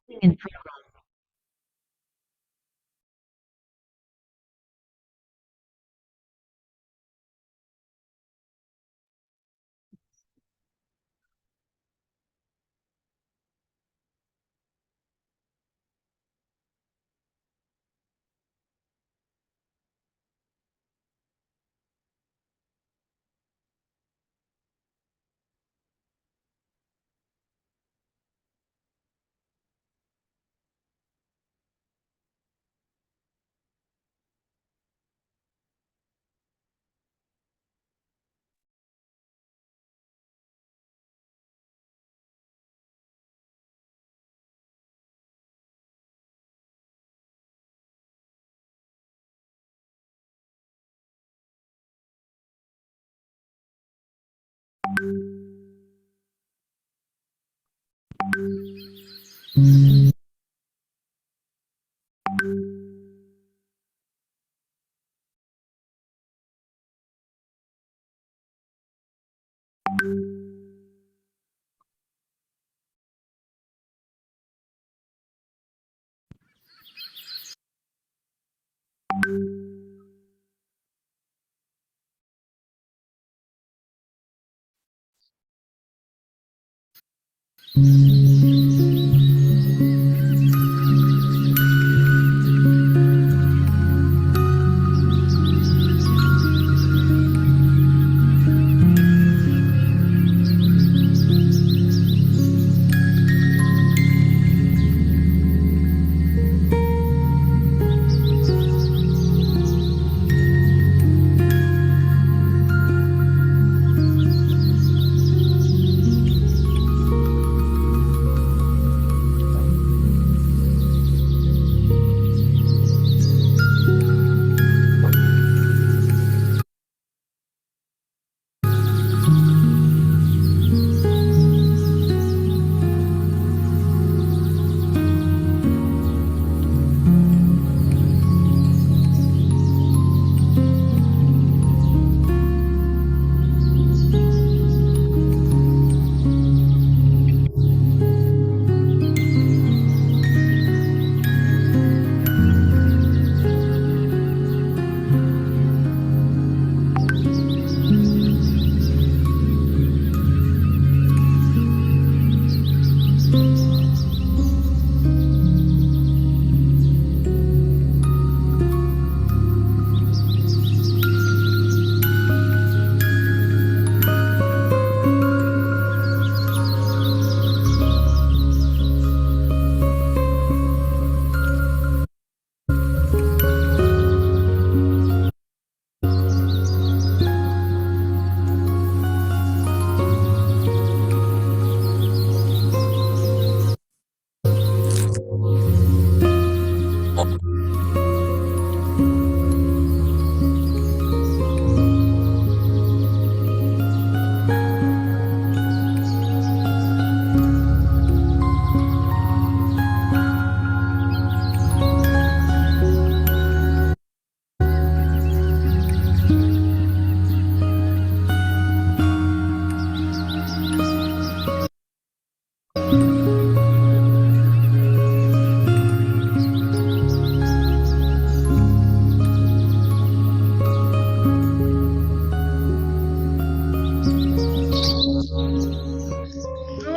In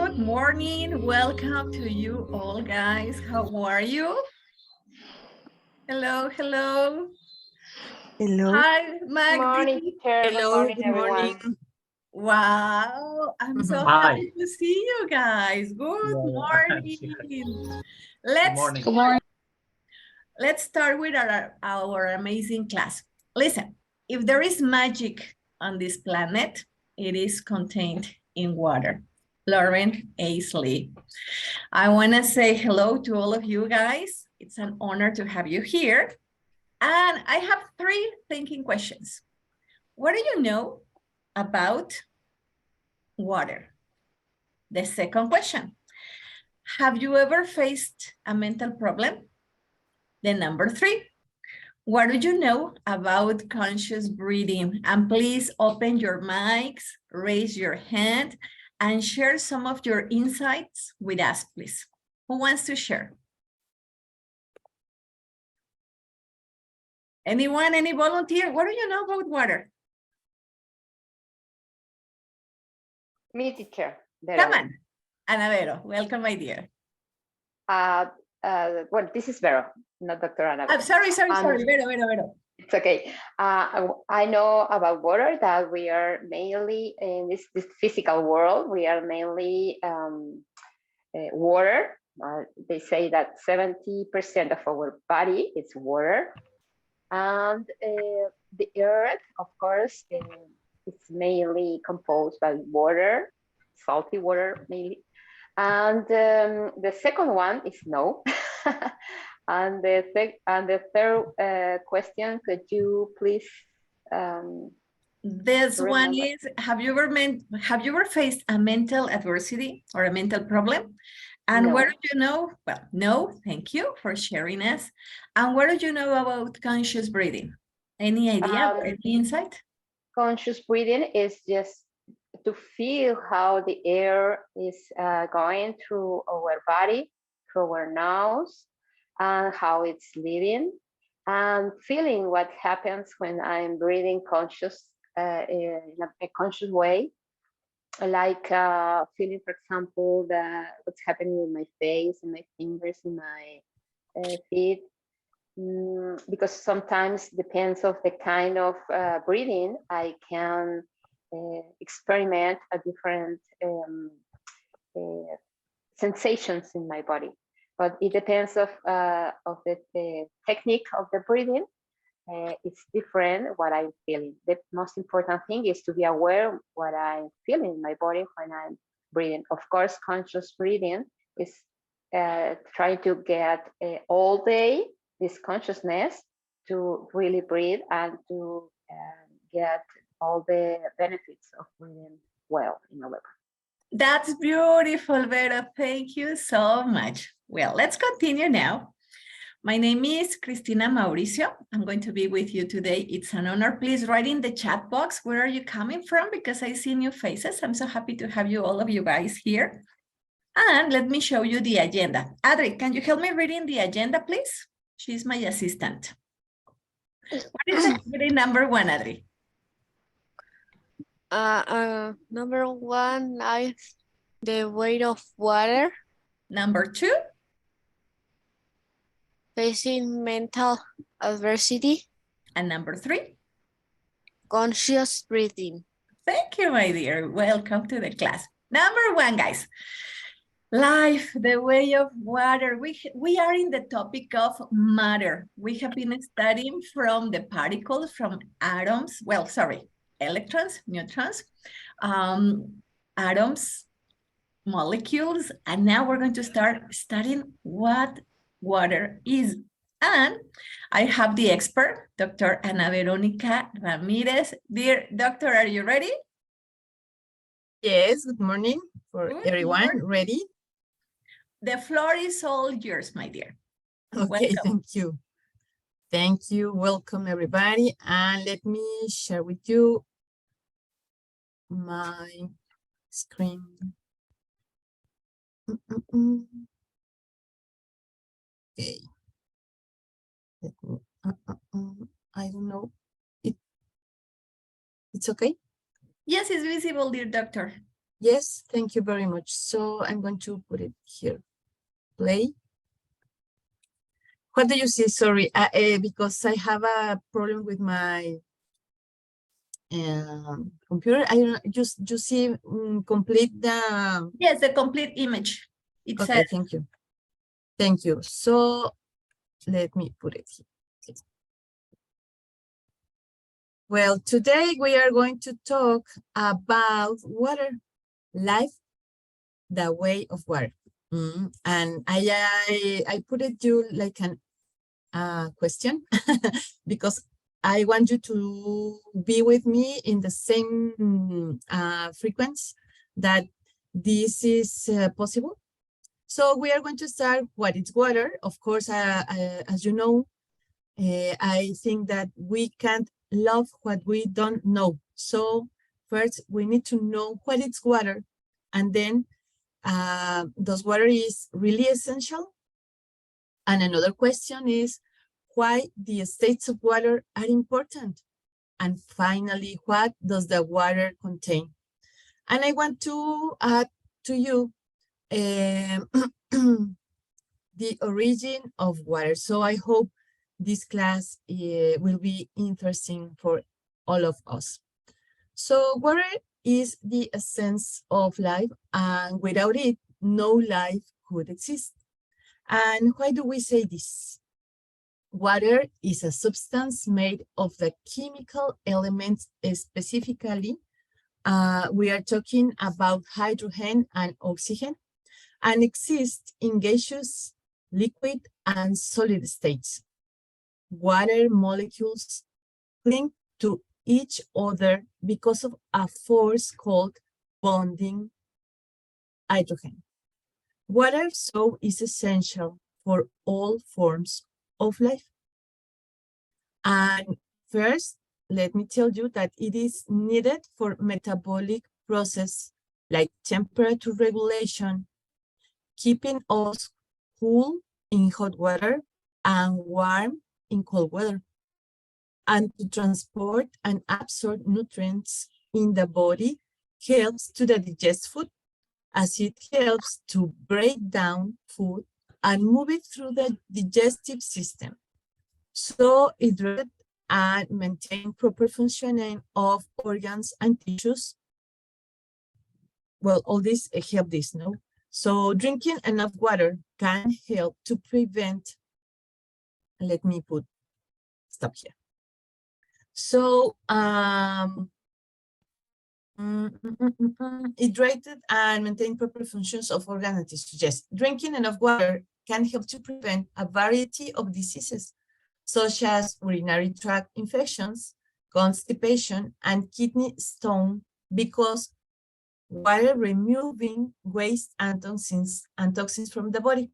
Good morning. Welcome to you all, guys. How are you? Hello, hello. Hello. Hi, Morning, Magdi. teacher. Good Hello, morning, good everyone. morning. Wow, I'm so Hi. happy to see you guys. Good morning. Let's morning. Good morning. let's start with our amazing class. Listen, if there is magic on this planet, it is contained in water. Lauren Aisley. I want to say hello to all of you guys. It's an honor to have you here. And I have three thinking questions. What do you know about water? The second question, have you ever faced a mental problem? The number three, what do you know about conscious breathing? And please open your mics, raise your hand, and share some of your insights with us, please. Who wants to share? Anyone, any volunteer? What do you know about water? Me, teacher. Come on. Ana Vero, welcome, my dear. Well, this is Vero, not Dr. Ana. I'm sorry, Vero. It's okay. I know about water that we are mainly in this physical world. We are mainly water. They say that 70% of our body is water. And the earth, of course, it's mainly composed by water, salty water mainly. And the second one is no. And the third question, could you please? This remember? One is: Have you ever faced a mental adversity or a mental problem? And no. What do you know? Well, no, thank you for sharing us. And what do you know about conscious breathing? Any idea or any insight? Conscious breathing is just to feel how the air is going through our body, through our nose, and how it's leaving, and feeling what happens when I'm breathing conscious in a conscious way. Like feeling, for example, what's happening in my face, and my fingers, and my feet. Because sometimes depends of the kind of breathing, I can experiment a different sensations in my body. But it depends of the technique of the breathing. It's different what I'm feeling. The most important thing is to be aware of what I'm feeling in my body when I'm breathing. Of course, conscious breathing is trying to get all day this consciousness to really breathe and to get all the benefits of breathing well in our body. That's beautiful, Vero. Thank you so much. Well, let's continue now. My name is Cristina Mauricio. I'm going to be with you today. It's an honor. Please write in the chat box, where are you coming from? Because I see new faces. I'm so happy to have you, all of you guys here. And let me show you the agenda. Adri, can you help me reading the agenda, please? She's my assistant. What is activity number 1, Adri? Number 1 is the weight of water. Number 2? Facing mental adversity. And number 3? Conscious breathing. Thank you, my dear. Welcome to the class. Number 1, guys. Life, the way of water. We are in the topic of matter. We have been studying from the particles, from atoms, electrons, neutrons, atoms, molecules, and now we're going to start studying what water is. And I have the expert, Dr. Ana Verónica Ramirez. Dear doctor, are you ready? Yes, good morning for everyone. Morning. Ready? The floor is all yours, my dear. Okay, welcome. Thank you. Thank you. Welcome, everybody. And let me share with you my screen. Okay. Let me, I don't know. It's okay? Yes, it's visible, dear doctor. Yes, thank you very much. So I'm going to put it here. Play. What do you see? Sorry, because I have a problem with my computer. I don't just see complete the. Yes, the complete image. It's okay, thank you. Thank you. So let me put it here. Okay. Well, today we are going to talk about water, life, the way of water. And I put it you like an question because I want you to be with me in the same frequency that this is possible. So we are going to start what is water. Of course, as you know, I think that we can't love what we don't know. So first we need to know what is water, and then does water is really essential? And another question is why the states of water are important? And finally, what does the water contain? And I want to add to you the origin of water. So I hope this class will be interesting for all of us. So water is the essence of life, and without it, no life could exist. And why do we say this? Water is a substance made of the chemical elements, specifically, we are talking about hydrogen and oxygen, and exists in gaseous, liquid, and solid states. Water molecules cling to each other because of a force called bonding hydrogen. Water, so, is essential for all forms of life. And first, let me tell you that it is needed for metabolic process like temperature regulation, keeping us cool in hot weather and warm in cold weather, and to transport and absorb nutrients in the body helps to digest food, as it helps to break down food and move it through the digestive system. So hydrate and maintain proper functioning of organs and tissues. Well, all this help this, no? So drinking enough water can help to prevent, let me stop here. So hydrated and maintain proper functions of organs and tissues. Yes, drinking enough water can help to prevent a variety of diseases, such as urinary tract infections, constipation, and kidney stone, because water removing waste and toxins from the body.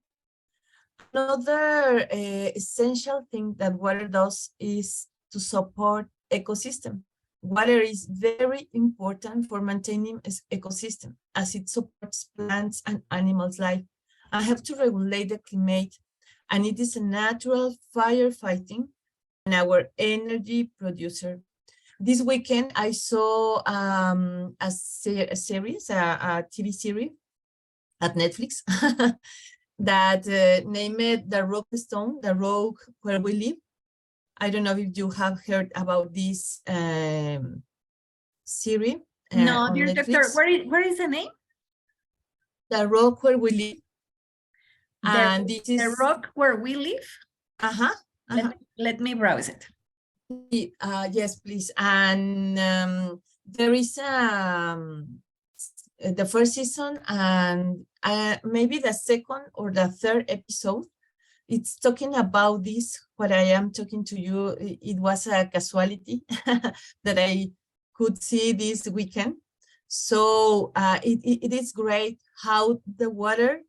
Another essential thing that water does is to support ecosystem. Water is very important for maintaining ecosystem, as it supports plants and animals' life and helps to regulate the climate, and it is a natural firefighting and our energy producer. This weekend, I saw a series, a TV series at Netflix that named The Rock Stone, The Rock Where We Live. I don't know if you have heard about this series. No, on dear Netflix. doctor, where is the name? The Rock Where We Live. And this is The Rock Where We Live? Let me browse it. Yes, please. And there is the first season and maybe the second or the third episode. It's talking about this, what I am talking to you. It was a casualty that I could see this weekend. So it is great how the water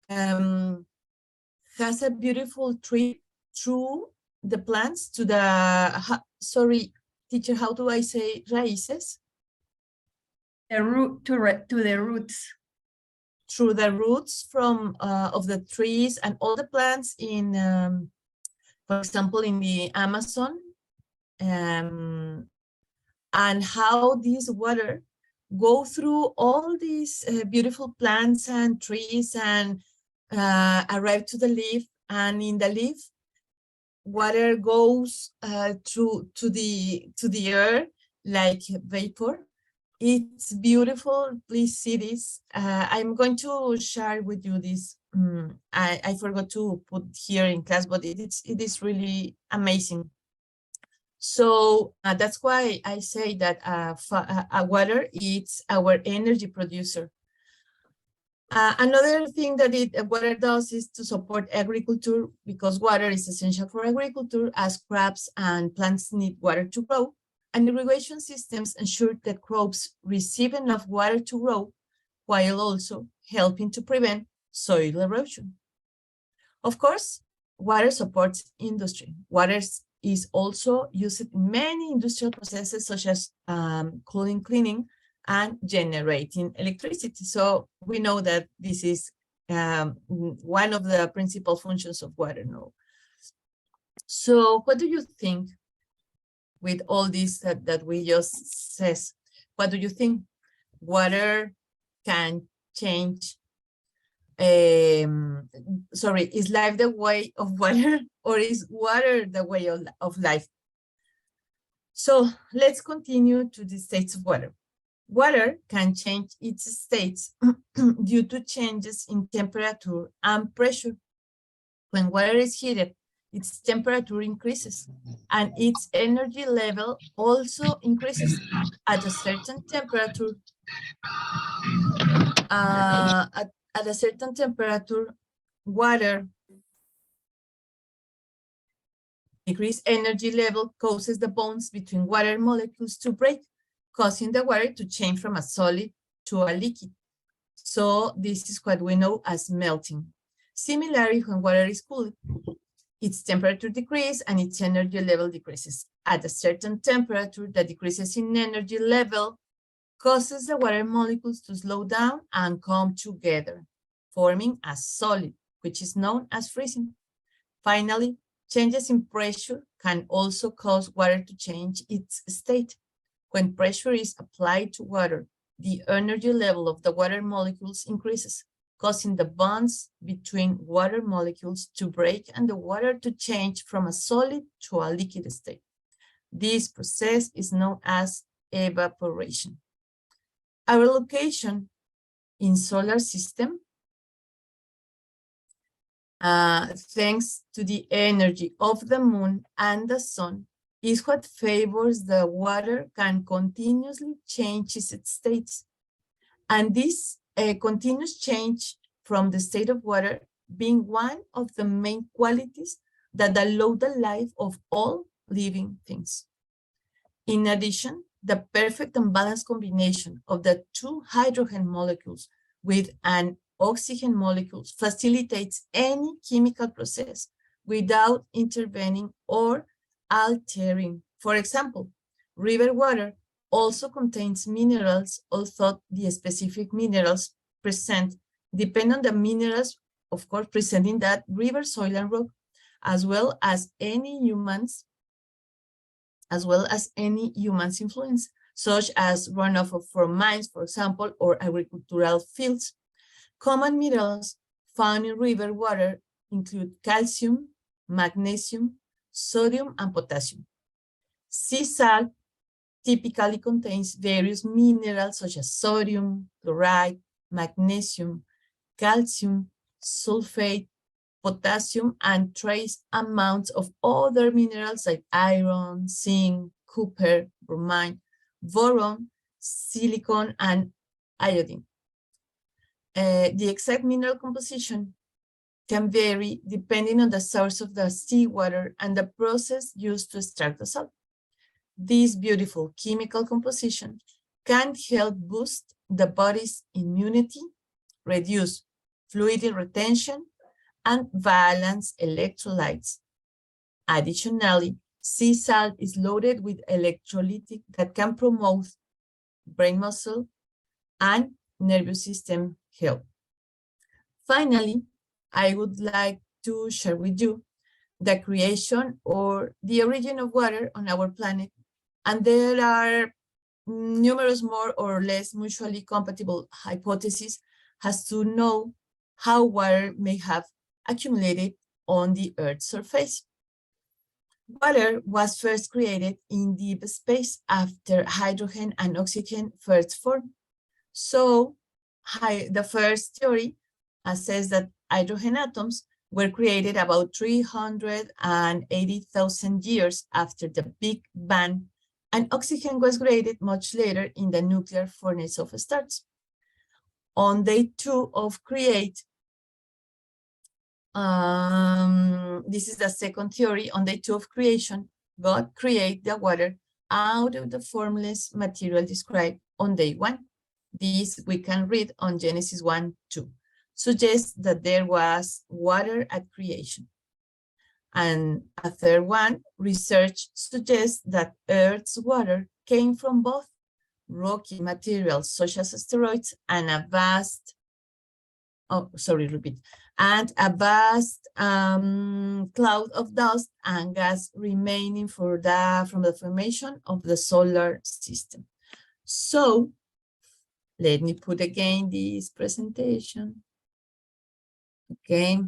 has a beautiful tree through the plants to the, sorry, teacher, how do I say raíces? The root to the roots. Through the roots from of the trees and all the plants in, for example, in the Amazon, and how this water go through all these beautiful plants and trees and arrive to the leaf, and in the leaf, water goes through to the air like vapor. It's beautiful. Please see this. I'm going to share with you this. I forgot to put here in class, but it is really amazing. So that's why I say that water is our energy producer. Another thing that water does is to support agriculture, because water is essential for agriculture, as crops and plants need water to grow. And irrigation systems ensure that crops receive enough water to grow, while also helping to prevent soil erosion. Of course, water supports industry. Water is also used in many industrial processes, such as cooling, cleaning, and generating electricity. So we know that this is one of the principal functions of water. No. So what do you think with all this that we just says? What do you think? Water can change? Sorry, is life the way of water, or is water the way of life? So let's continue to the states of water. Water can change its states due to changes in temperature and pressure. When water is heated, its temperature increases and its energy level also increases. At a certain temperature, at a certain temperature, water decreased energy level causes the bonds between water molecules to break, causing the water to change from a solid to a liquid. So this is what we know as melting. Similarly, when water is cooled, its temperature decreases and its energy level decreases. At a certain temperature, the decreases in energy level causes the water molecules to slow down and come together, forming a solid, which is known as freezing. Finally, changes in pressure can also cause water to change its state. When pressure is applied to water, the energy level of the water molecules increases, causing the bonds between water molecules to break and the water to change from a solid to a liquid state. This process is known as evaporation. Our location in solar system, thanks to the energy of the moon and the sun, is what favors the water can continuously change its states. And this continuous change from the state of water being one of the main qualities that allow the life of all living things. In addition, the perfect and balanced combination of the two hydrogen molecules with an oxygen molecule facilitates any chemical process without intervening or altering. For example, river water also contains minerals, although the specific minerals present depend on the minerals, of course, present in that river soil and rock, as well as any humans influence, such as runoff from mines, for example, or agricultural fields. Common minerals found in river water include calcium, magnesium, sodium, and potassium. Sea salt typically contains various minerals such as sodium, chloride, magnesium, calcium, sulfate, potassium, and trace amounts of other minerals like iron, zinc, copper, bromine, boron, silicon, and iodine. The exact mineral composition can vary depending on the source of the seawater and the process used to extract the salt. This beautiful chemical composition can help boost the body's immunity, reduce fluid retention, and balance electrolytes. Additionally, sea salt is loaded with electrolytic that can promote brain muscle and nervous system health. Finally, I would like to share with you the creation or the origin of water on our planet. And there are numerous more or less mutually compatible hypotheses as to know how water may have accumulated on the Earth's surface. Water was first created in deep space after hydrogen and oxygen first formed. So the first theory says that hydrogen atoms were created about 380,000 years after the Big Bang, and oxygen was created much later in the nuclear furnace of stars. On day 2 of create, this is the second theory. On day 2 of creation, God created the water out of the formless material described on day 1. This we can read on Genesis 1:2. Suggests that there was water at creation. And a third one, research suggests that Earth's water came from both rocky materials such as steroids and a vast, and a vast cloud of dust and gas remaining from the formation of the solar system. So let me put again this presentation. Okay,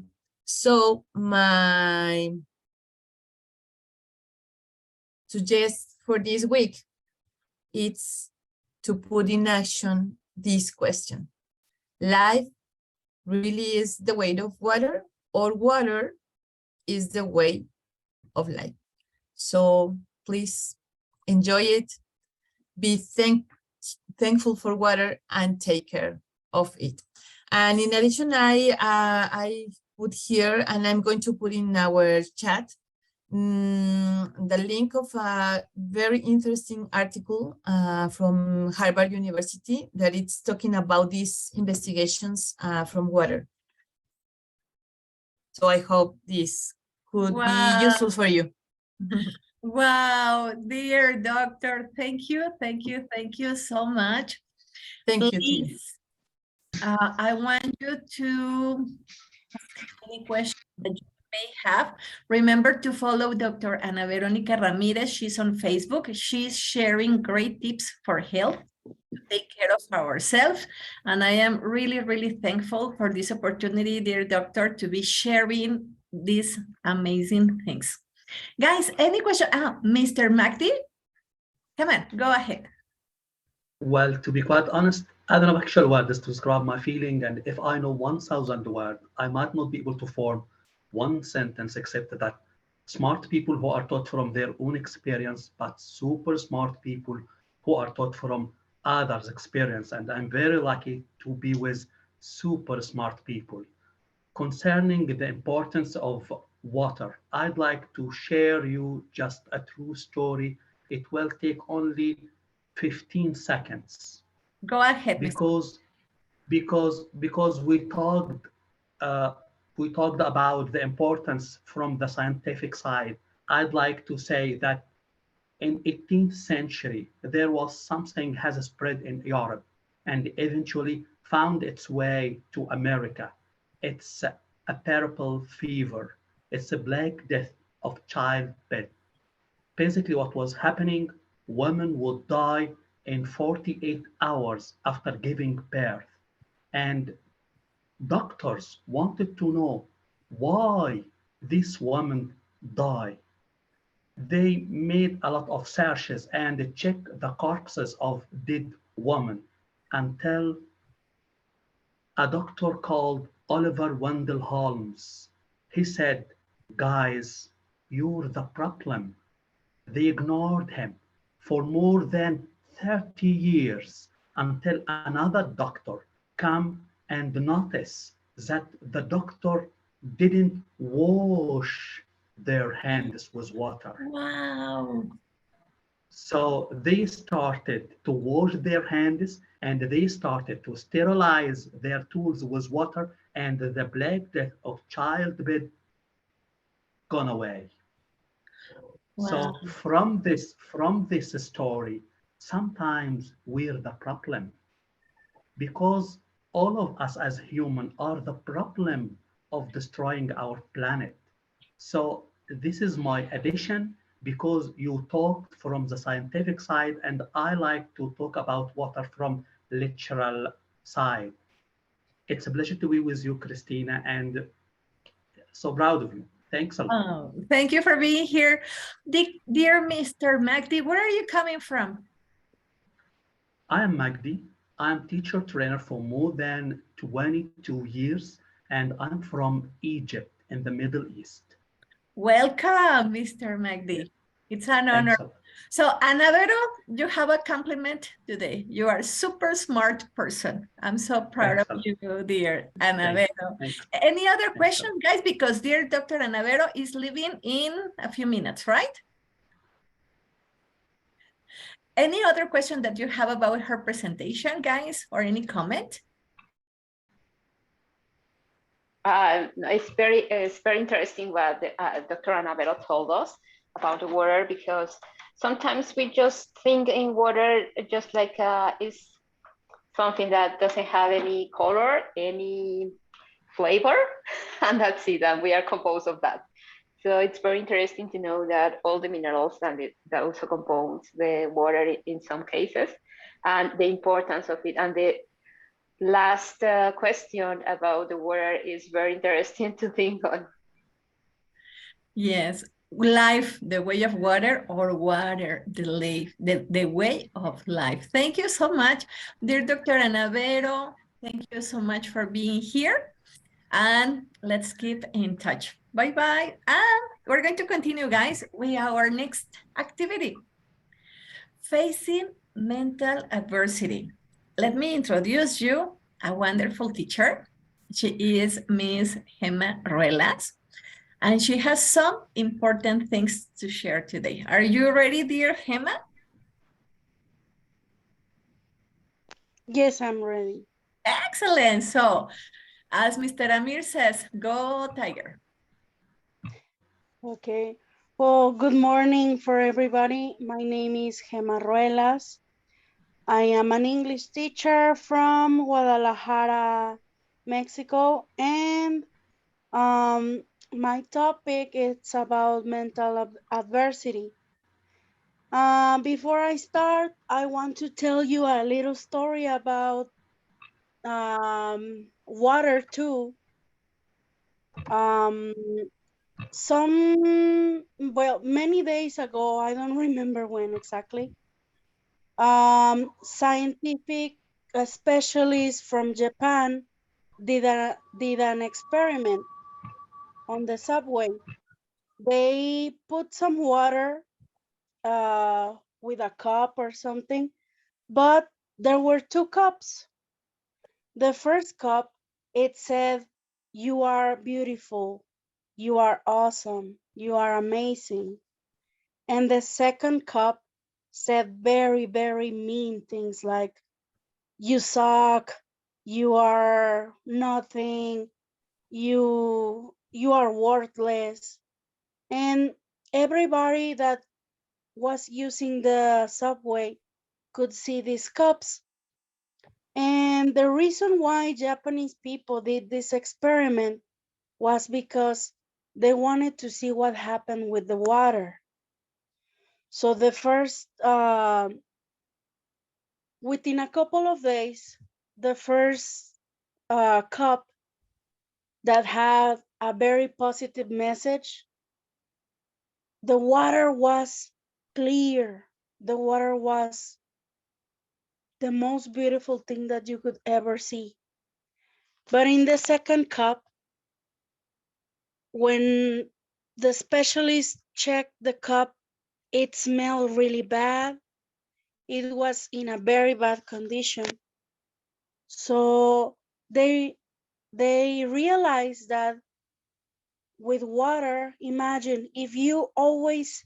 so my suggest for this week, it's to put in action this question. Life really is the weight of water, or water is the way of life? So please enjoy it, be thankful for water, and take care of it. And in addition, I put here, and I'm going to put in our chat, the link of a very interesting article from Harvard University that it's talking about these investigations from water. So I hope this could be useful for you. Wow, dear doctor, thank you so much. Thank you. Please, I want you to ask any questions that you may have. Remember to follow Dr. Ana Verónica Ramirez. She's on Facebook. She's sharing great tips for health, to take care of ourselves. And I am really, really thankful for this opportunity, dear doctor, to be sharing these amazing things. Guys, any question? Mr. Magdi? Come on, go ahead. Well, to be quite honest, I don't have actual words to describe my feeling, and if I know 1,000 words, I might not be able to form one sentence except that smart people who are taught from their own experience, but super smart people who are taught from others' experience. And I'm very lucky to be with super smart people. Concerning the importance of water, I'd like to share you just a true story. It will take only 15 seconds. Go ahead. Because we talked about the importance from the scientific side. I'd like to say that in 18th century there was something has spread in Europe and eventually found its way to America. It's a purple fever. It's a black death of childbed. Basically what was happening, women would die in 48 hours after giving birth. And doctors wanted to know why this woman died. They made a lot of searches and checked the corpses of dead women until a doctor called Oliver Wendell Holmes. He said, guys, you're the problem. They ignored him for more than 30 years until another doctor come and notice that the doctor didn't wash their hands with water. Wow. So they started to wash their hands and they started to sterilize their tools with water, and the black death of childbed gone away. Wow. So from this story, sometimes we're the problem, because all of us as human are the problem of destroying our planet. So this is my addition, because you talked from the scientific side and I like to talk about water from literal side. It's a pleasure to be with you, Cristina, and so proud of you. Thanks a lot. Oh, thank you for being here. Dear Mr. Magdi, where are you coming from? I am Magdi. I'm teacher trainer for more than 22 years, and I'm from Egypt in the Middle East. Welcome, Mr. Magdi. It's an honor. So, Ana Vero, you have a compliment today. You are a super smart person. I'm so proud of you, dear Ana Vero. Any other question, guys? Because dear Dr. Ana Vero is leaving in a few minutes, right? Any other question that you have about her presentation, guys, or any comment? It's very interesting what Dr. Ana Vero told us about the water, because Sometimes we just think in water just like is something that doesn't have any color, any flavor, and that's it. And we are composed of that. So it's very interesting to know that all the minerals that also compose the water in some cases, and the importance of it. And the last question about the water is very interesting to think on. Yes, life, the way of water, or water, the way of life. Thank you so much, dear Dr. Ana Vero. Thank you so much for being here. And let's keep in touch. Bye-bye. And we're going to continue, guys, with our next activity. Facing mental adversity. Let me introduce you a wonderful teacher. She is Miss Gemma Ruelas, and she has some important things to share today. Are you ready, dear Gemma? Yes, I'm ready. Excellent. So, as Mr. Amir says, go Tiger. Okay. Well, good morning for everybody. My name is Gemma Ruelas. I am an English teacher from Guadalajara, Mexico, and my topic is about mental adversity. Before I start, I want to tell you a little story about water too. Many days ago, I don't remember when exactly, scientific specialists from Japan did an experiment on the subway. They put some water with a cup or something, but there were two cups. The first cup, it said, "You are beautiful, you are awesome, you are amazing." And the second cup said very, very mean things like, "You suck, you are nothing, you are worthless." And everybody that was using the subway could see these cups. And the reason why Japanese people did this experiment was because they wanted to see what happened with the water. So the first, within a couple of days, the first cup that had a very positive message, the water was clear. The water was the most beautiful thing that you could ever see. But in the second cup, when the specialist checked the cup, it smelled really bad. It was in a very bad condition. So they realized that with water, imagine if you always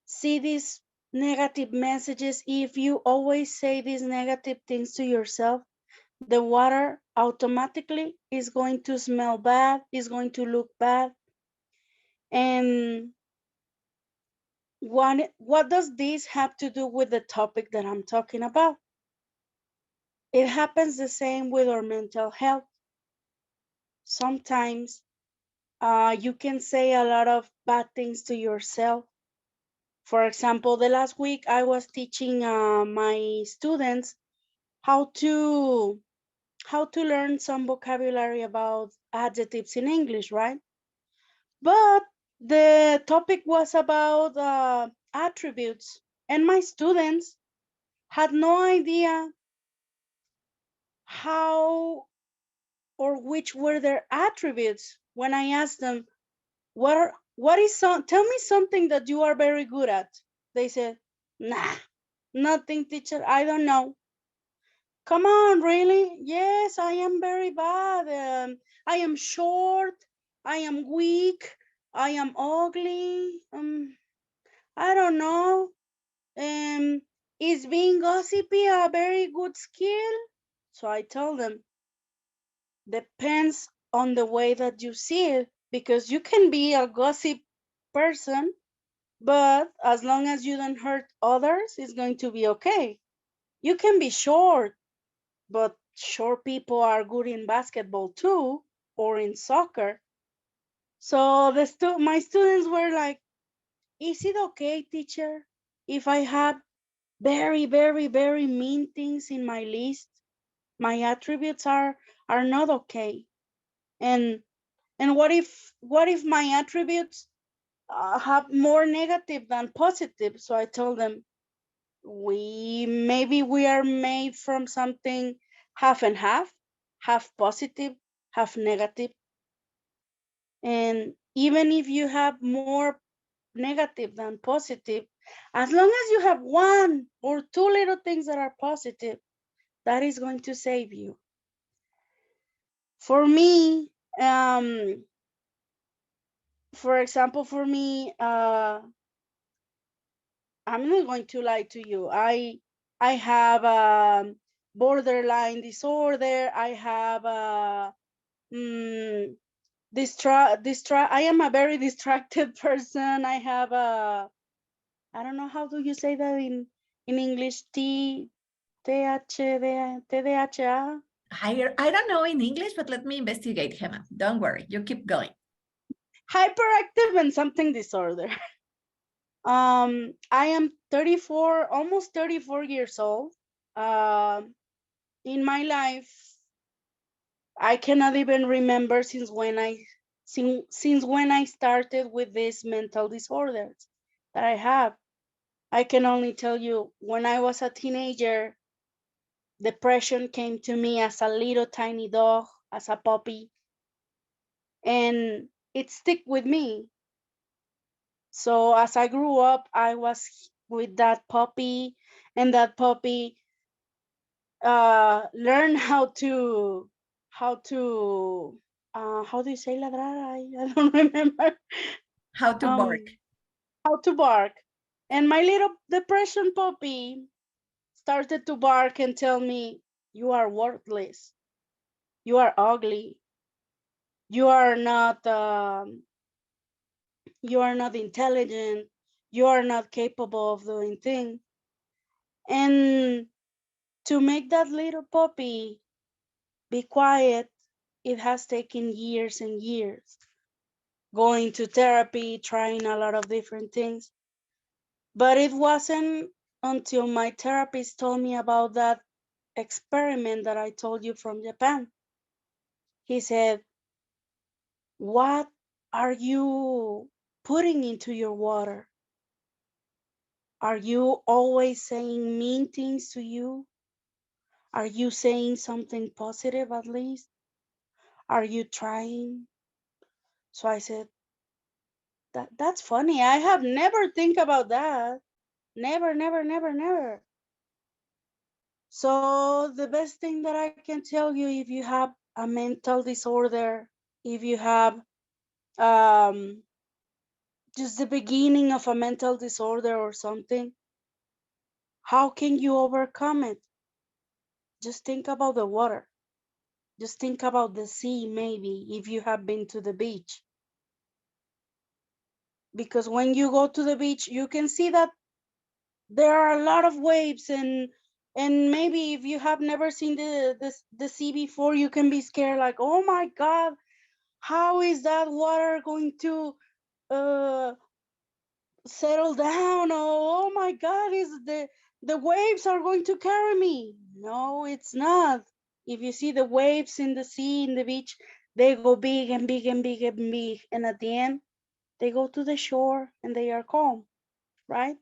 see these negative messages, if you always say these negative things to yourself, the water automatically is going to smell bad, is going to look bad. And what does this have to do with the topic that I'm talking about? It happens the same with our mental health. Sometimes you can say a lot of bad things to yourself. For example, the last week I was teaching my students how to learn some vocabulary about adjectives in English, right? But the topic was about attributes, and my students had no idea how or which were their attributes. When I asked them, tell me something that you are very good at. They said, "Nah, nothing, teacher, I don't know." Come on, really? Yes, I am very bad. I am short, I am weak, I am ugly. I don't know. Is being gossipy a very good skill? So I told them, depends on the way that you see it, because you can be a gossip person But as long as you don't hurt others, it's going to be okay. You can be short, but short people are good in basketball too, or in soccer. So my students were like, is it okay, teacher, if I have very, very, very mean things in my list? My attributes are not okay. And what if my attributes have more negative than positive? So I told them, we are made from something half and half positive, half negative. And even if you have more negative than positive, as long as you have one or two little things that are positive, that is going to save you. For me, for example, for me, I'm not going to lie to you. I have borderline disorder. I have mm, I am a very distracted person. I have a, I don't know how do you say that in English. TDHA. I don't know in English, but let me investigate, Gemma. Don't worry, you keep going. Hyperactive and something disorder. I am 34, almost 34 years old. In my life, I cannot even remember since when I started with these mental disorders that I have. I can only tell you, when I was a teenager, depression came to me as a little tiny dog, as a puppy, and it stuck with me. So as I grew up, I was with that puppy, and that puppy learned how do you say ladrar? I don't remember. How to bark. How to bark. And my little depression puppy started to bark and tell me, you are worthless, you are ugly, you are not intelligent, you are not capable of doing things. And to make that little puppy be quiet, it has taken years and years, going to therapy, trying a lot of different things. But it wasn't until my therapist told me about that experiment that I told you from Japan. He said, what are you putting into your water? Are you always saying mean things to you? Are you saying something positive at least? Are you trying? So I said, that's funny. I have never think about that. Never, never, never, never. So the best thing that I can tell you, if you have a mental disorder, if you have um, just the beginning of a mental disorder or something, how can you overcome it? Just think about the water. Just think about the sea, maybe, if you have been to the beach. Because when you go to the beach, you can see that there are a lot of waves, and maybe if you have never seen the sea before, you can be scared, like, oh my God, how is that water going to uh, settle down? Oh my God, is the waves are going to carry me? No, it's not. If you see the waves in the sea, in the beach, they go big and big and big and big, and at the end, they go to the shore and they are calm, right?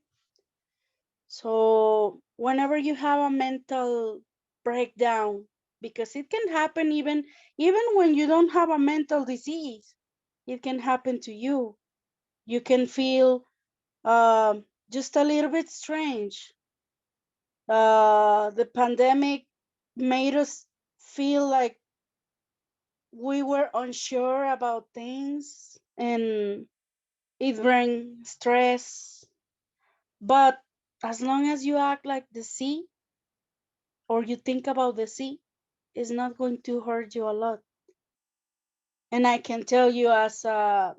So whenever you have a mental breakdown, because it can happen even when you don't have a mental disease, it can happen to you. You can feel just a little bit strange. The pandemic made us feel like we were unsure about things, and it brings stress. But as long as you act like the sea, or you think about the sea, it's not going to hurt you a lot. And I can tell you, as a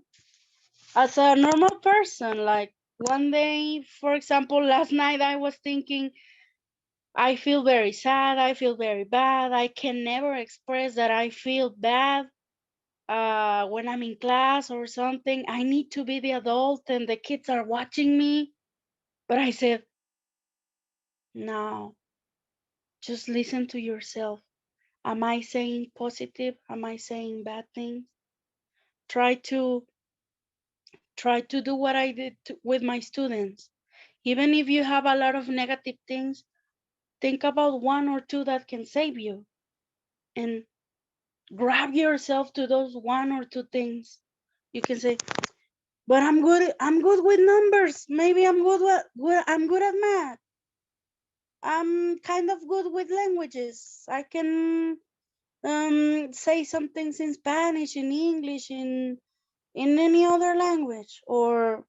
normal person, like One day, for example, last night I was thinking, I feel very sad, I feel very bad. I can never express that I feel bad when I'm in class or something. I need to be the adult and the kids are watching me. But I said, no, just listen to yourself. Am I saying positive? Am I saying bad things? Try to do what I did with my students. Even if you have a lot of negative things, think about one or two that can save you and grab yourself to those one or two things. You can say, but I'm good with numbers. Maybe I'm good at math. I'm kind of good with languages. I can say some things in Spanish, in English, in any other language. Or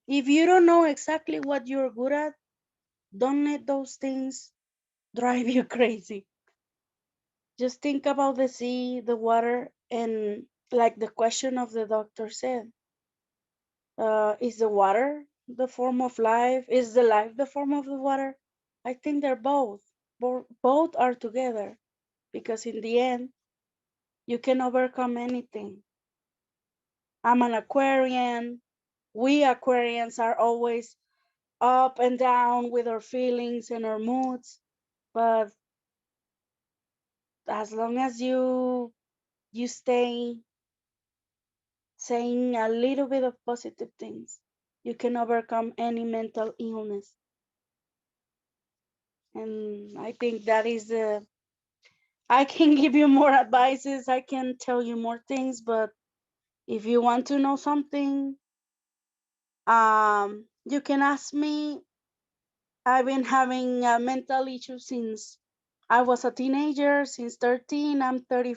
if you don't know exactly what you're good at, don't let those things drive you crazy. Just think about the sea, the water, and like the question of the doctor said, is the water the form of life? Is the life the form of the water? I think they're both. Both are together because in the end, you can overcome anything. I'm an Aquarian. We Aquarians are always up and down with our feelings and our moods. But as long as you stay saying a little bit of positive things, you can overcome any mental illness. And I think that is I can give you more advices, I can tell you more things, but if you want to know something, you can ask me. I've been having a mental issue since I was a teenager, since 13. I'm 30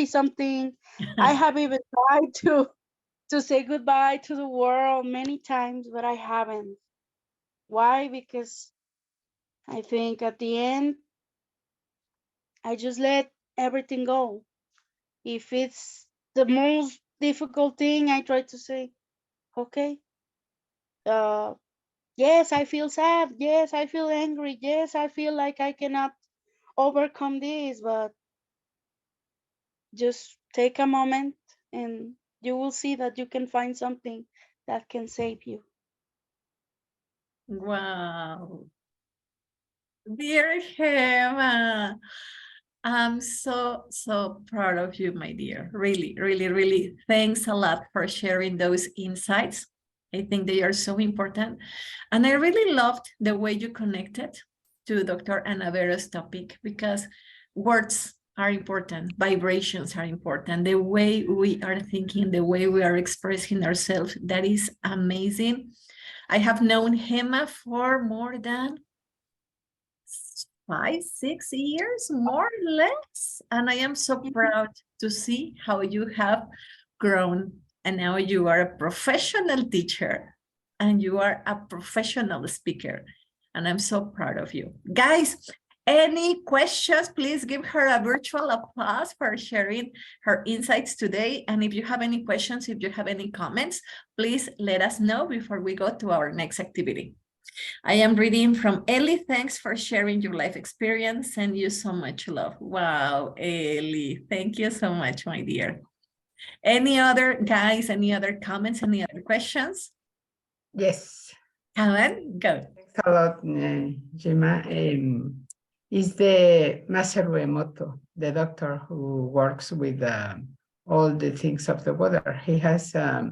something. I have even tried to say goodbye to the world many times, but I haven't. Why? Because I think at the end, I just let everything go. If it's the most difficult thing, I try to say, okay, uh, yes, I feel sad. Yes, I feel angry. Yes, I feel like I cannot overcome this, but just take a moment and you will see that you can find something that can save you. Wow. Dear Gemma, I'm so proud of you, my dear. Really, really, really. Thanks a lot for sharing those insights. I think they are so important. And I really loved the way you connected to Dr. Ana Vero's topic because words are important, vibrations are important. The way we are thinking, the way we are expressing ourselves, that is amazing. I have known Gemma for more than 5, 6 years, more or less. And I am so proud to see how you have grown. And now you are a professional teacher and you are a professional speaker. And I'm so proud of you. Guys, any questions, please give her a virtual applause for sharing her insights today. And if you have any questions, if you have any comments, please let us know before we go to our next activity. I am reading from Ellie. Thanks for sharing your life experience. Send you so much love. Wow, Ellie. Thank you so much, my dear. Any other guys, any other comments, any other questions? Yes. Alan, go. Thanks a lot, Gemma. Is the Masaru Emoto, the doctor who works with all the things of the water. He has a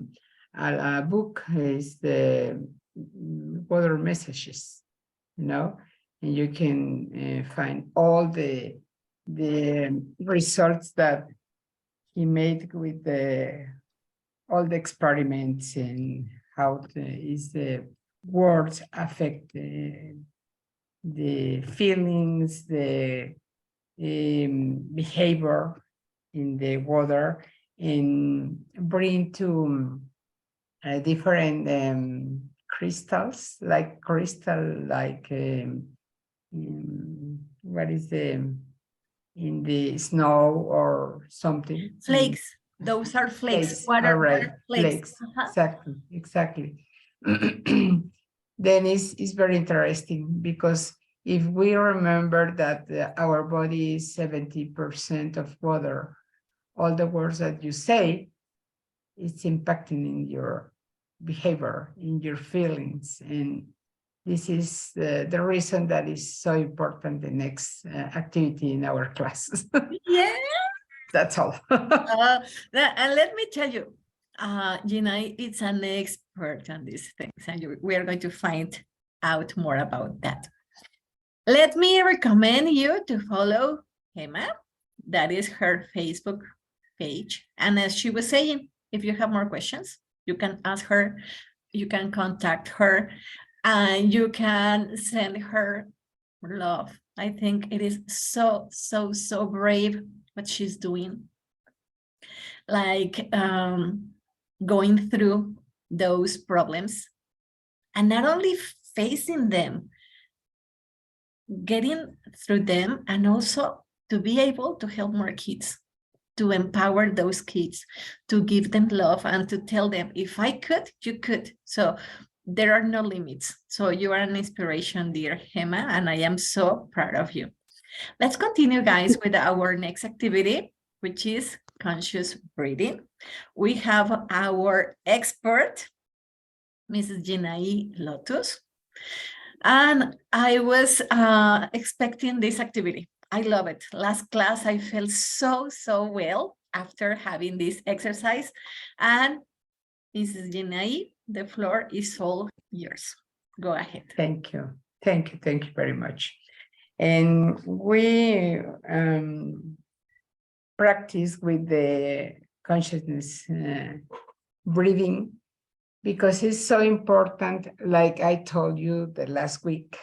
book, is the water messages, and you can find all the results that he made with all the experiments and how the words affect the feelings, the behavior in the water, and bring to different crystals, like what is in the snow or something. Flakes. Those are flakes. Water All right, flakes. Exactly. then it's very interesting, because if we remember that our body is 70% of water, all the words that you say, it's impacting in your behavior, in your feelings. And this is the reason that is so important, the next activity in our classes. Yeah. That's all. And let me tell you, Yinnay, it's an expert on these things, and we are going to find out more about that. Let me recommend you to follow Gemma. That is her Facebook page. And as she was saying, if you have more questions, you can ask her, you can contact her, and you can send her love. I think it is so, so, so brave what she's doing. Like going through those problems and not only facing them, getting through them, and also to be able to help more kids, to empower those kids, to give them love, and to tell them, if I could, you could. So there are no limits. So you are an inspiration, dear Gemma, and I am so proud of you. Let's continue, guys, with our next activity, which is conscious breathing. We have our expert, Mrs. Yinnay Lotus. And I was expecting this activity. I love it. Last class, I felt so, so well after having this exercise. And Mrs. Yinnay, the floor is all yours. Go ahead. Thank you. Thank you. Thank you very much. And we practice with the consciousness breathing, because it's so important. Like I told you the last week,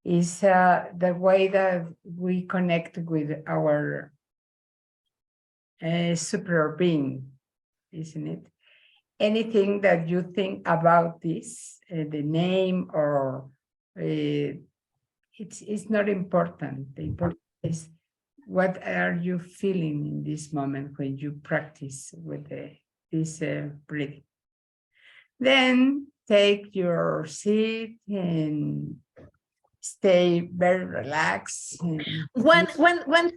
is the way that we connect with our superior being, isn't it? Anything that you think about this, the name, or it's not important. The important is, what are you feeling in this moment when you practice with this breathing? Then take your seat and stay very relaxed. One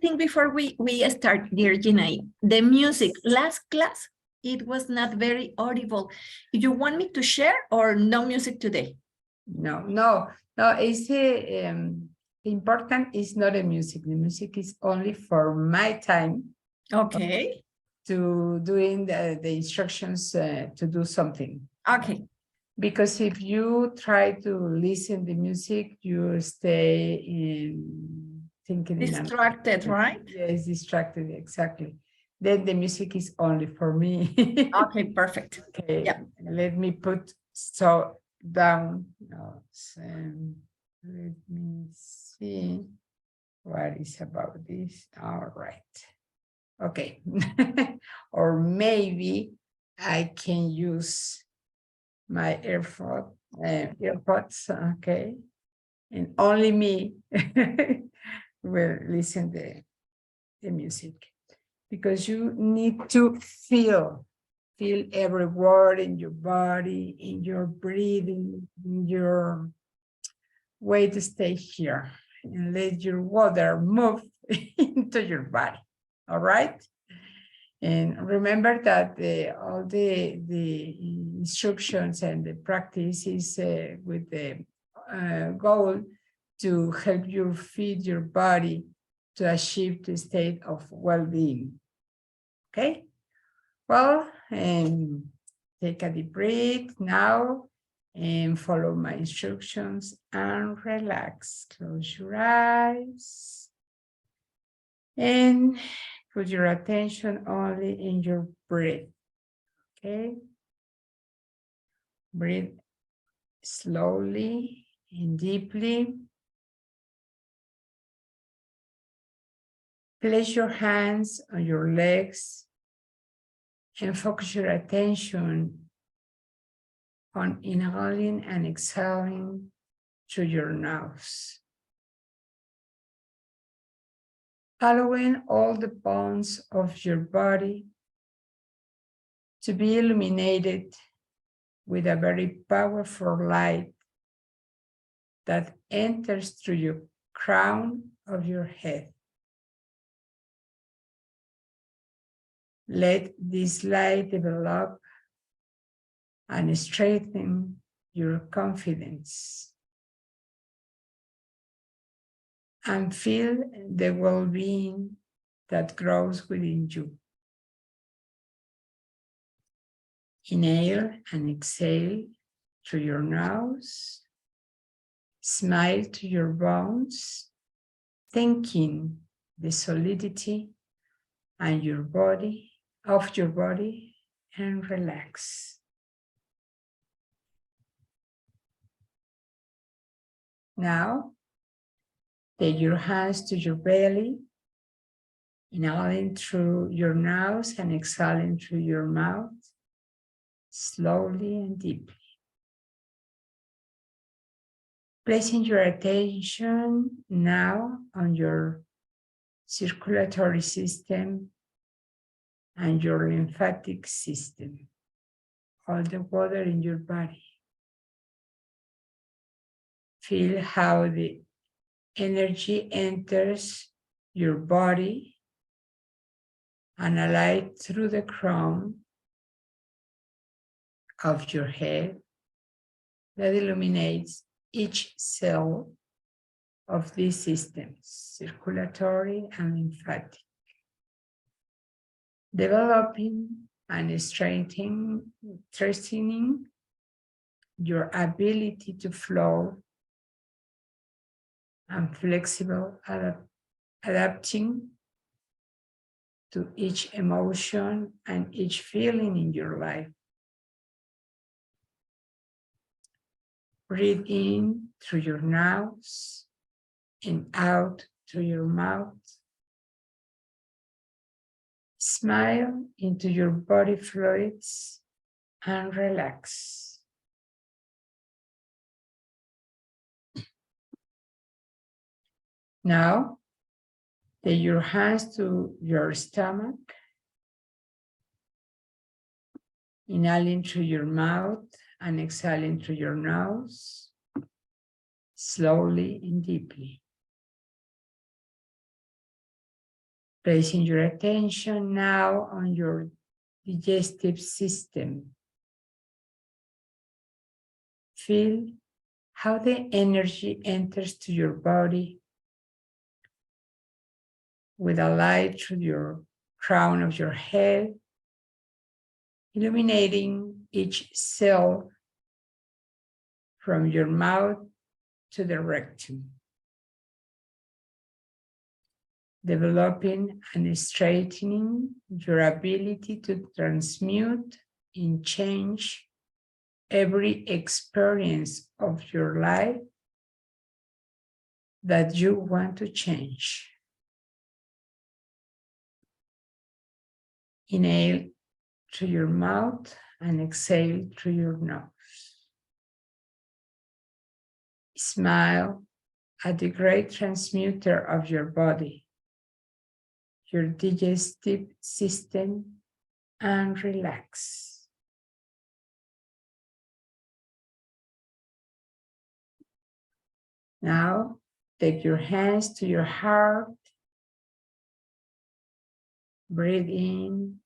thing before we start, dear Yinnay, the music, last class, it was not very audible. You want me to share or no music today? No, it's important is not the music. The music is only for my time. Okay. To doing the instructions to do something. Okay. Because if you try to listen the music, you stay in thinking. Distracted, right? Yes, distracted, exactly. Then the music is only for me. Okay, perfect. Okay, yeah. Let me put so down. Let me see what is about this. All right. Okay. Or maybe I can use my earpods, okay? And only me will listen the music, because you need to feel every word in your body, in your breathing, in your way to stay here, and let your water move into your body. All right. And remember that all the instructions and the practice is with the goal to help you feed your body to achieve the state of well-being. Okay. Well, take a deep breath now and follow my instructions and relax. Close your eyes. And put your attention only in your breath, okay? Breathe slowly and deeply. Place your hands on your legs and focus your attention on inhaling and exhaling through your nose. Allowing all the bones of your body to be illuminated with a very powerful light that enters through your crown of your head. Let this light develop and strengthen your confidence. And feel the well-being that grows within you. Inhale and exhale through your nose. Smile to your bones, thanking the solidity and your body, of your body, and relax. Now, take your hands to your belly, inhaling through your nose and exhaling through your mouth, slowly and deeply. Placing your attention now on your circulatory system and your lymphatic system, all the water in your body. Feel how the energy enters your body and a light through the crown of your head that illuminates each cell of these systems, circulatory and lymphatic, developing and strengthening your ability to flow and flexible, adapting to each emotion and each feeling in your life. Breathe in through your nose and out through your mouth. Smile into your body fluids and relax. Now, take your hands to your stomach, inhaling through your mouth and exhaling through your nose, slowly and deeply. Placing your attention now on your digestive system. Feel how the energy enters to your body with a light through your crown of your head, illuminating each cell from your mouth to the rectum, developing and straightening your ability to transmute and change every experience of your life that you want to change. Inhale through your mouth and exhale through your nose. Smile at the great transmuter of your body, your digestive system, and relax. Now, take your hands to your heart. Breathe in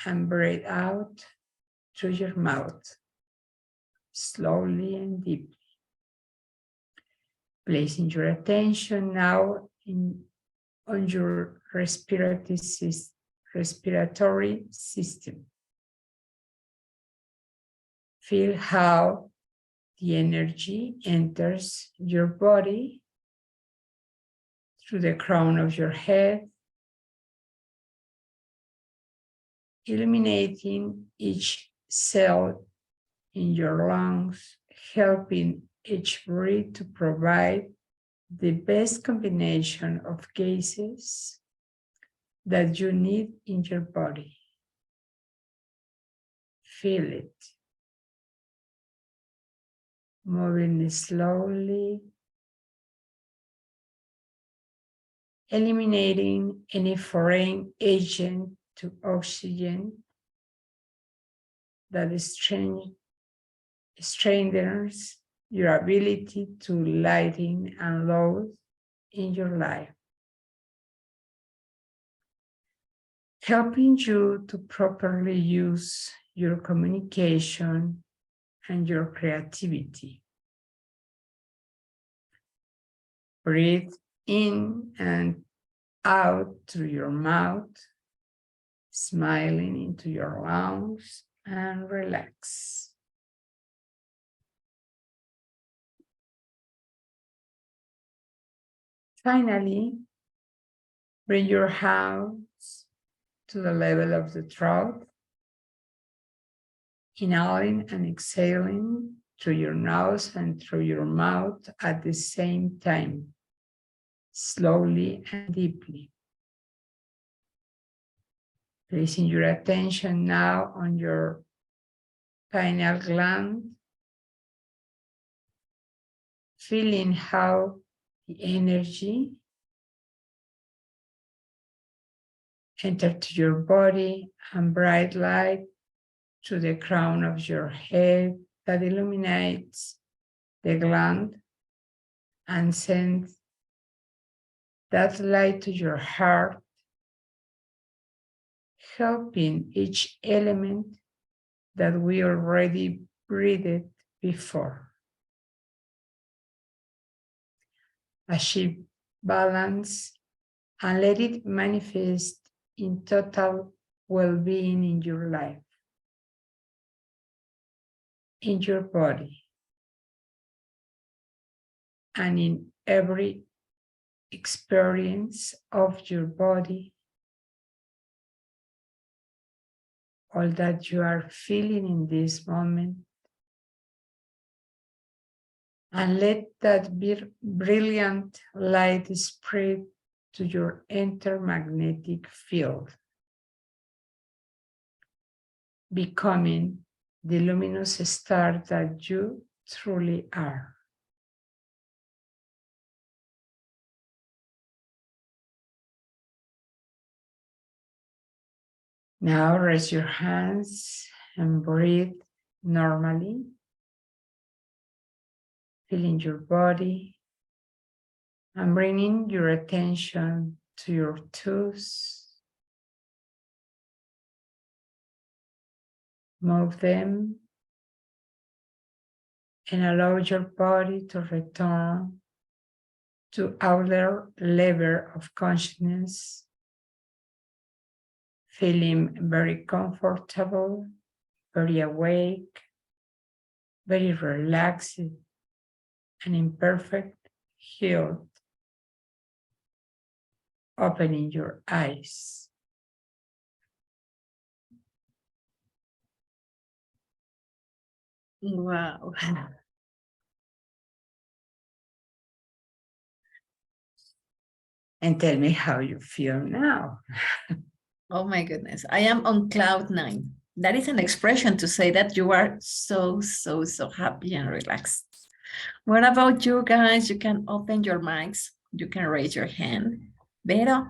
and breathe out through your mouth, slowly and deeply. Placing your attention now on your respiratory system. Feel how the energy enters your body through the crown of your head, illuminating each cell in your lungs, helping each breath to provide the best combination of gases that you need in your body. Feel it. Moving slowly, eliminating any foreign agent to oxygen that strengthens your ability to lighten and load in your life, helping you to properly use your communication and your creativity. Breathe in and out through your mouth, smiling into your lungs, and relax. Finally, bring your hands to the level of the throat, inhaling and exhaling through your nose and through your mouth at the same time, slowly and deeply. Placing your attention now on your pineal gland, feeling how the energy enters to your body and bright light to the crown of your head that illuminates the gland and sends that light to your heart, helping each element that we already breathed before. Achieve balance and let it manifest in total well-being in your life, in your body, and in every experience of your body, all that you are feeling in this moment. And let that brilliant light spread to your entire magnetic field, becoming the luminous star that you truly are. Now raise your hands and breathe normally, feeling your body and bringing your attention to your toes. Move them and allow your body to return to outer level of consciousness, feeling very comfortable, very awake, very relaxed, and in perfect health, opening your eyes. Wow. And tell me how you feel now. Oh my goodness. I am on cloud 9. That is an expression to say that you are so happy and relaxed. What about you guys? You can open your mics. You can raise your hand. Vero?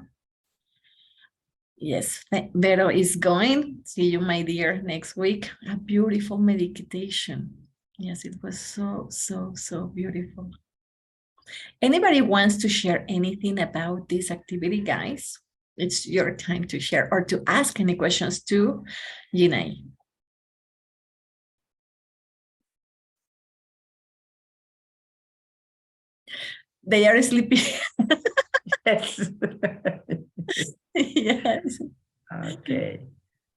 Yes, Vero is going. See you, my dear, next week. A beautiful meditation. Yes, it was so beautiful. Anybody wants to share anything about this activity, guys? It's your time to share or to ask any questions to Yinnay. They are sleeping. Yes. Yes. Okay.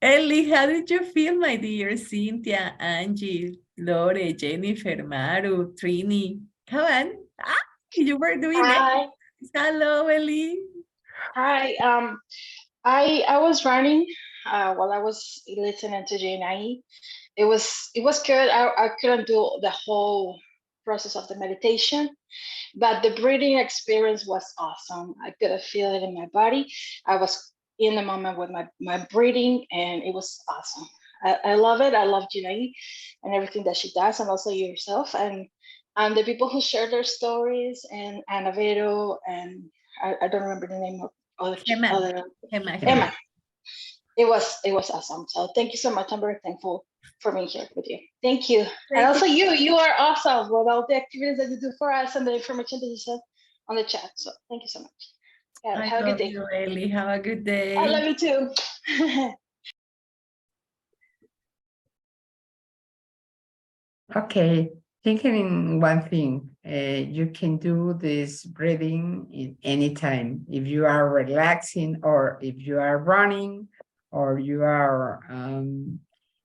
Ellie, how did you feel, my dear? Cynthia, Angie, Lore, Jennifer, Maru, Trini. Come on. Ah, you were doing Hi. it. Hello, Ellie. Hi. I was running while I was listening to Yinnay. It was good. I couldn't do the whole process of the meditation, but the breathing experience was awesome. I could feel it in my body. I was in the moment with my breathing, and it was awesome. I love it. I love Yinnay and everything that she does, and also yourself and the people who share their stories, and Vero, and I don't remember the name of Gemma. Emma. It was awesome. So thank you so much. I'm very thankful for being here with you. Thank you. Thank And also you are awesome with all the activities that you do for us and the information that you said on the chat. So thank you so much. Yeah, I have a good love day. you, Ellie. Have a good day. I love you too. Okay, thinking in one thing, you can do this breathing in any time. If you are relaxing or if you are running or you are,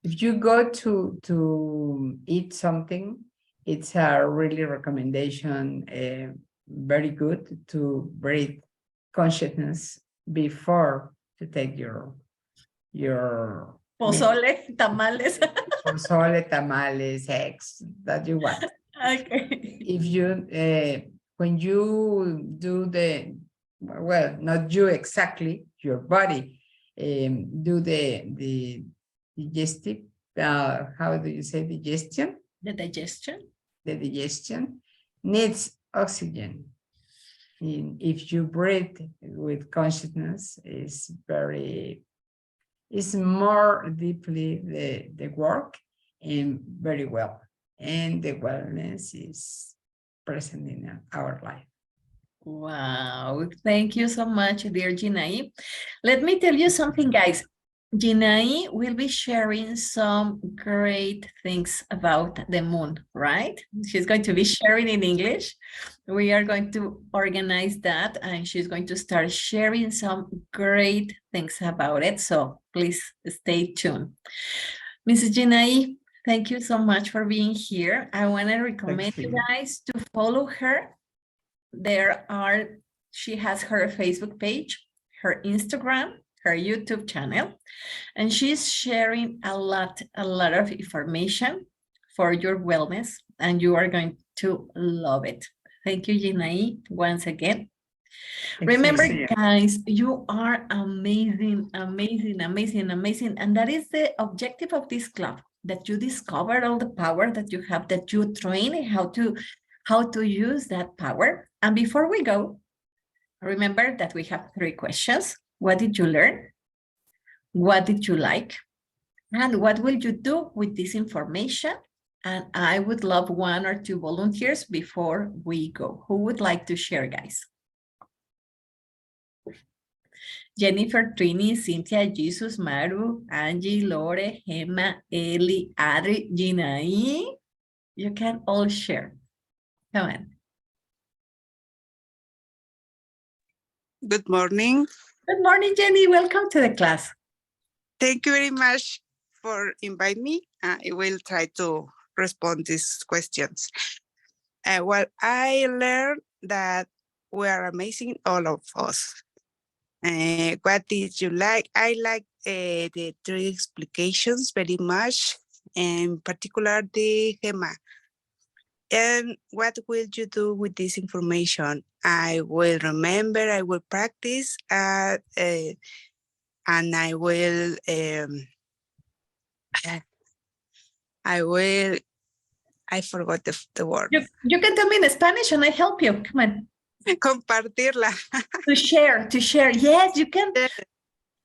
if you go to eat something, it's a really recommendation, very good to breathe consciousness before to take your meal. Pozole, tamales. Pozole, tamales, eggs that you want. Okay. If you, when you do the, well, not you exactly, your body, do the digestive, how do you say digestion? The digestion. The digestion needs oxygen. If you breathe with consciousness, is more deeply the work and very well. And the wellness is present in our life. Wow, thank you so much, dear Yinnay. Let me tell you something, guys. Yinnay will be sharing some great things about the moon, right? She's going to be sharing in English. We are going to organize that and she's going to start sharing some great things about it. So please stay tuned. Mrs. Yinnay, thank you so much for being here. I want to recommend you guys to follow her. She has her Facebook page, her Instagram, her YouTube channel, and she's sharing a lot of information for your wellness, and you are going to love it. Thank you, Yinnay, once again. Remember, guys, you are amazing, amazing, amazing, amazing, and that is the objective of this club, that you discover all the power that you have, that you train how to use that power. And before we go, remember that we have 3 questions. What did you learn? What did you like? And what will you do with this information? And I would love 1 or 2 volunteers before we go. Who would like to share, guys? Jennifer, Trini, Cynthia, Jesus, Maru, Angie, Lore, Gemma, Ellie, Adri, Yinnay. You can all share. Come on. Good morning. Good morning, Jenny. Welcome to the class. Thank you very much for inviting me. I will try to respond these questions. Well, I learned that we are amazing, all of us. What did you like? I like the 3 explications very much, in particular the Gemma. And what will you do with this information? I will remember, I will practice, and I will, I forgot the word. You can tell me in Spanish and I help you. Come on. Compartirla. To share. Yes, you can.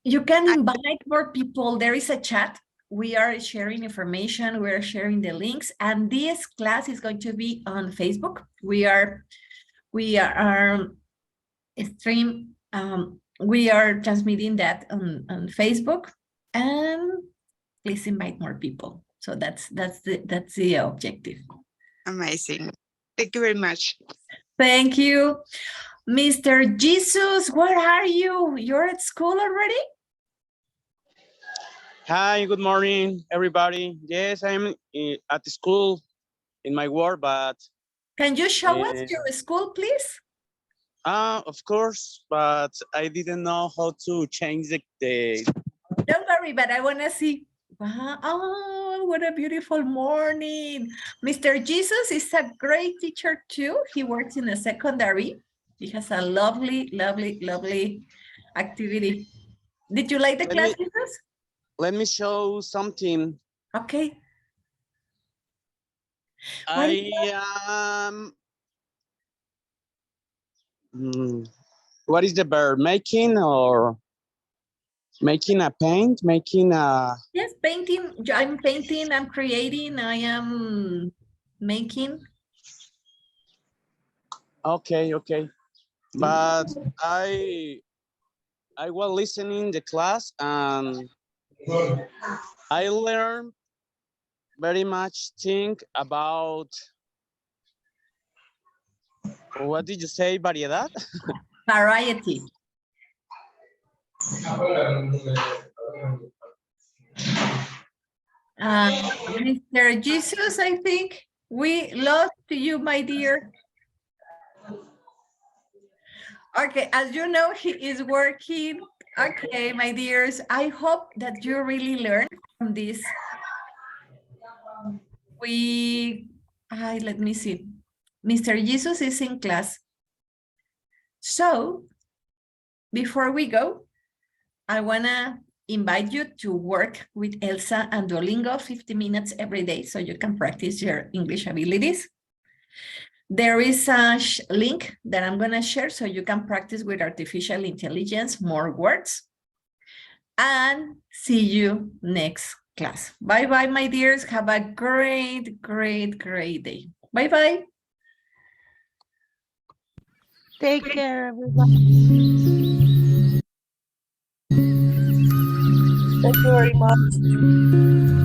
You can invite more people. There is a chat. We are sharing information. We are sharing the links, and this class is going to be on Facebook. We are stream. We are transmitting that on Facebook, and please invite more people. So that's the objective. Amazing. Thank you very much. Thank you. Mr. Jesus, where are you? You're at school already? Hi, good morning, everybody. Yes, I'm at the school in my work, but... Can you show us your school, please? Of course, but I didn't know how to change the... Don't worry, but I want to see. Wow, oh, what a beautiful morning. Mr. Jesus is a great teacher too. He works in a secondary. He has a lovely, lovely, lovely activity. Did you like the class, Jesus? Let me show something. Okay. What is the verb? Making or? Making a paint, making a, Yes, painting. I'm painting, I'm creating, I am making. okay, okay. But I was listening the class and I learned very much thing about, what did you say, variedad? Variety. Mr. Jesus, I think we lost you, my dear. Okay, as you know, he is working. Okay, my dears, I hope that you really learned from this. Let me see. Mr. Jesus is in class. So before we go, I wanna invite you to work with Elsa and Duolingo 50 minutes every day so you can practice your English abilities. There is a link that I'm gonna share so you can practice with artificial intelligence more words. And see you next class. Bye-bye, my dears. Have a great, great, great day. Bye-bye. Take care, everybody. Thank you very much.